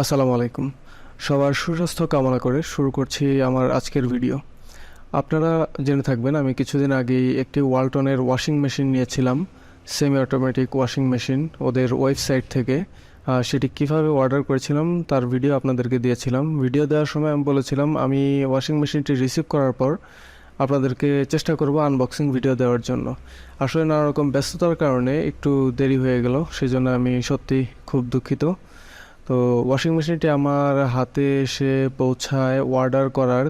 আসসালামু আলাইকুম। সবার সুস্বাস্থ্য কামনা করে শুরু করছি আমার আজকের ভিডিও। আপনারা জেনে থাকবেন আমি কিছুদিন আগেই একটি ওয়ালটনের ওয়াশিং মেশিন নিয়েছিলাম, সেমি অটোমেটিক ওয়াশিং মেশিন ওদের ওয়েবসাইট থেকে। সেটি কিভাবে অর্ডার করেছিলাম তার ভিডিও আপনাদেরকে দিয়েছিলাম। ভিডিও দেওয়ার সময় আমি বলেছিলাম আমি ওয়াশিং মেশিনটি রিসিভ করার পর আপনাদেরকে চেষ্টা করব আনবক্সিং ভিডিও দেওয়ার জন্য। আসলে নানা রকম ব্যস্ততার কারণে একটু দেরি হয়ে গেল, সেজন্য আমি সত্যি খুব দুঃখিত। তো ওয়াশিং মেশিনটি আমার হাতে এসে পৌঁছায় অর্ডার করার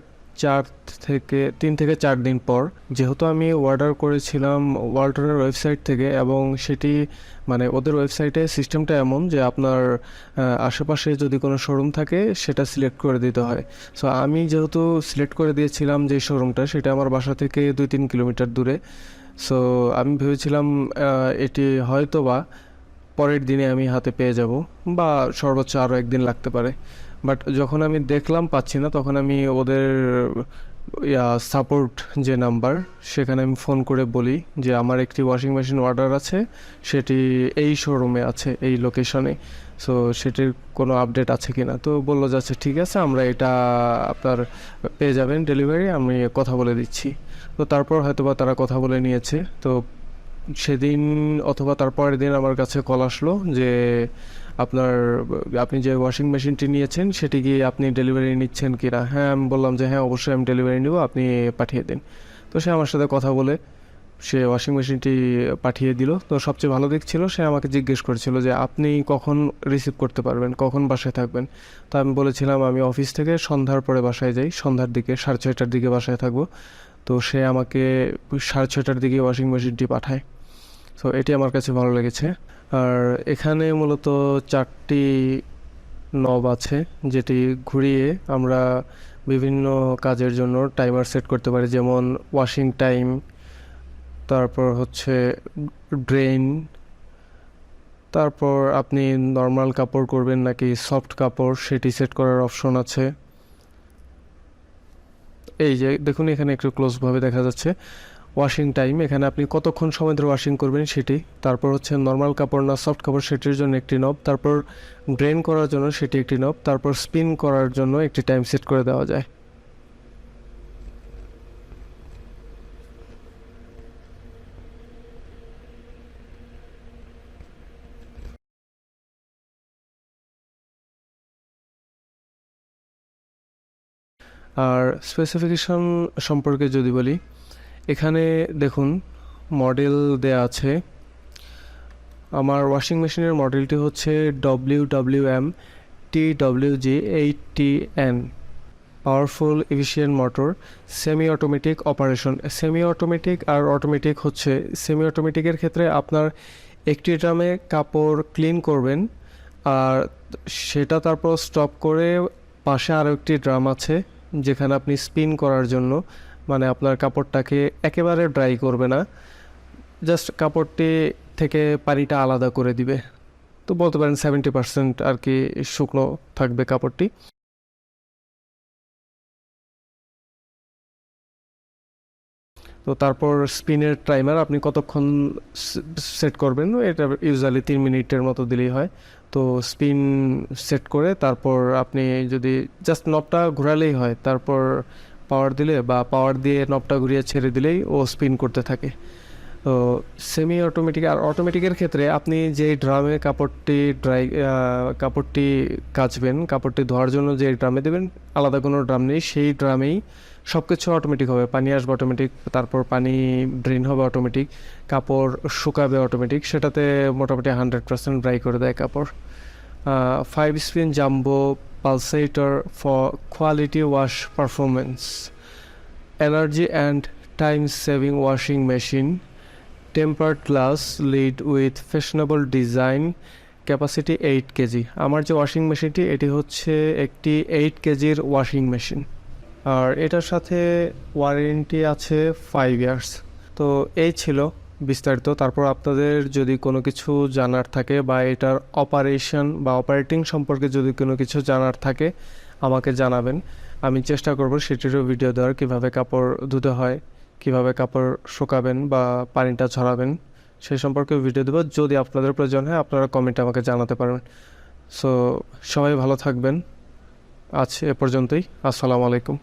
3 থেকে 4 দিন পর। যেহেতু আমি অর্ডার করেছিলাম ওয়ালটনের ওয়েবসাইট থেকে, এবং সেটি মানে ওদের ওয়েবসাইটে সিস্টেমটা এমন যে আপনার আশেপাশে যদি কোনো শোরুম থাকে সেটা সিলেক্ট করে দিতে হয়। সো আমি যেহেতু সিলেক্ট করে দিয়েছিলাম যে শোরুমটা, সেটা আমার বাসা থেকে 2-3 কিলোমিটার দূরে। সো আমি ভেবেছিলাম এটি হয়তো বা পরের দিনে আমি হাতে পেয়ে যাব, বা সর্বোচ্চ আরও একদিন লাগতে পারে। বাট যখন আমি দেখলাম পাচ্ছি না, তখন আমি ওদের সাপোর্ট যে নাম্বার, সেখানে আমি ফোন করে বলি যে আমার একটি ওয়াশিং মেশিন অর্ডার আছে, সেটি এই শোরুমে আছে, এই লোকেশনে। সো সেটির কোনো আপডেট আছে কি না। তো বললো যে আচ্ছা ঠিক আছে, আমরা এটা আপনার পেয়ে যাবেন ডেলিভারি, আমি কথা বলে দিচ্ছি। তো তারপর হয়তোবা তারা কথা বলে নিয়েছে। তো সেদিন অথবা তার পরের দিন আমার কাছে কল আসলো যে আপনি যে ওয়াশিং মেশিনটি নিয়েছেন সেটি কি আপনি ডেলিভারি নিচ্ছেন কি না। হ্যাঁ, আমি বললাম যে হ্যাঁ অবশ্যই আমি ডেলিভারি নেব, আপনি পাঠিয়ে দিন। তো সে আমার সাথে কথা বলে সে ওয়াশিং মেশিনটি পাঠিয়ে দিল। তো সবচেয়ে ভালো দিক ছিল, সে আমাকে জিজ্ঞেস করেছিল যে আপনি কখন রিসিভ করতে পারবেন, কখন বাসায় থাকবেন। তো আমি বলেছিলাম আমি অফিস থেকে সন্ধ্যার পরে বাসায় যাই, সন্ধ্যার দিকে 6:30টার দিকে বাসায় থাকবো। তো সে আমাকে 6:30টার দিকে ওয়াশিং মেশিনটি পাঠায়। সো এটি আমার কাছে ভালো লেগেছে। আর এখানে মূলত 4টি নব আছে, যেটি ঘুরিয়ে আমরা বিভিন্ন কাজের জন্য টাইমার সেট করতে পারি, যেমন ওয়াশিং টাইম, তারপর হচ্ছে ড্রেন, তারপর আপনি নর্মাল কাপড় করবেন নাকি সফট কাপড় সেটি সেট করার অপশন আছে। এই যে দেখুন, এখানে একটু ক্লোজভাবে দেখা যাচ্ছে ওয়াশিং টাইম, এখানে আপনি কতক্ষণ সময় ধরে ওয়াশিং করবেন সেটি। তারপর হচ্ছে নর্মাল কাপড় না সফট কাপড় সেটির জন্য একটি নব, তারপর ড্রেন করার জন্য সেটি একটি নব, তারপর স্পিন করার জন্য একটি টাইম সেট করে দেওয়া যায়। আর স্পেসিফিকেশন সম্পর্কে যদি বলি, এখানে দেখুন মডেল দেয়া আছে। আমার ওয়াশিং মেশিনের মডেলটি হচ্ছে WWM TWG80N, powerful efficient motor, semi automatic operation. Semi automatic আর অটোমেটিক হচ্ছে, সেমি অটোমেটিকের ক্ষেত্রে আপনার একটি ড্রামে কাপড় ক্লিন করবেন, আর সেটা তারপর স্টপ করে পাশে আরও একটি ড্রাম আছে যেখানে আপনি স্পিন করার জন্য, মানে আপনার কাপড়টাকে একেবারে ড্রাই করবে না, জাস্ট কাপড়টি থেকে পানিটা আলাদা করে দিবে। তো বলতে পারেন 70% আর কি শুকনো থাকবে কাপড়টি। তো তারপর স্পিনের টাইমার আপনি কতক্ষণ সেট করবেন, এটা ইউজুয়ালি 3 মিনিটের মতো দিলেই হয়। তো স্পিন সেট করে তারপর আপনি যদি জাস্ট নবটা ঘোরালেই হয়, তারপর পাওয়ার দিলে বা পাওয়ার দিয়ে নবটা ঘুরিয়ে ছেড়ে দিলেই ও স্পিন করতে থাকে। তো সেমি অটোমেটিক আর অটোমেটিকের ক্ষেত্রে আপনি যে ড্রামে কাপড়টি কাচবেন, কাপড়টি ধোয়ার জন্য যে ড্রামে দেবেন, আলাদা কোনো ড্রাম নেই, সেই ড্রামেই সব কিছু অটোমেটিক হবে। পানি আসবে অটোমেটিক, তারপর পানি ড্রেন হবে অটোমেটিক, কাপড় শুকাবে অটোমেটিক, সেটাতে মোটামুটি 100% ড্রাই করে দেয় কাপড়। 5 spin jumbo pulsator for quality wash performance, energy and time saving washing machine, tempered glass lid with fashionable design, capacity 8 KG. আমার যে ওয়াশিং মেশিনটি এটি হচ্ছে একটি 8 কেজির ওয়াশিং মেশিন, আর এটার সাথে ওয়ারেন্টি আছে 5 ইয়ার্স। তো এই ছিল বিস্তারিত। তারপর আপনাদের যদি কোনো কিছু জানার থাকে বা এটার অপারেশন বা অপারেটিং সম্পর্কে যদি কোনো কিছু জানার থাকে আমাকে জানাবেন, আমি চেষ্টা করব সেটিরও ভিডিও দেওয়ার, কীভাবে কাপড় ধুতে হয়, কীভাবে কাপড় শুকাবেন বা পানিটা ঝরাবেন সেই সম্পর্কে ভিডিও দেবো। যদি আপনাদের প্রয়োজন হয় আপনারা কমেন্টে আমাকে জানাতে পারবেন। সো সবাই ভালো থাকবেন। আজ এ পর্যন্তই। আসসালামু আলাইকুম।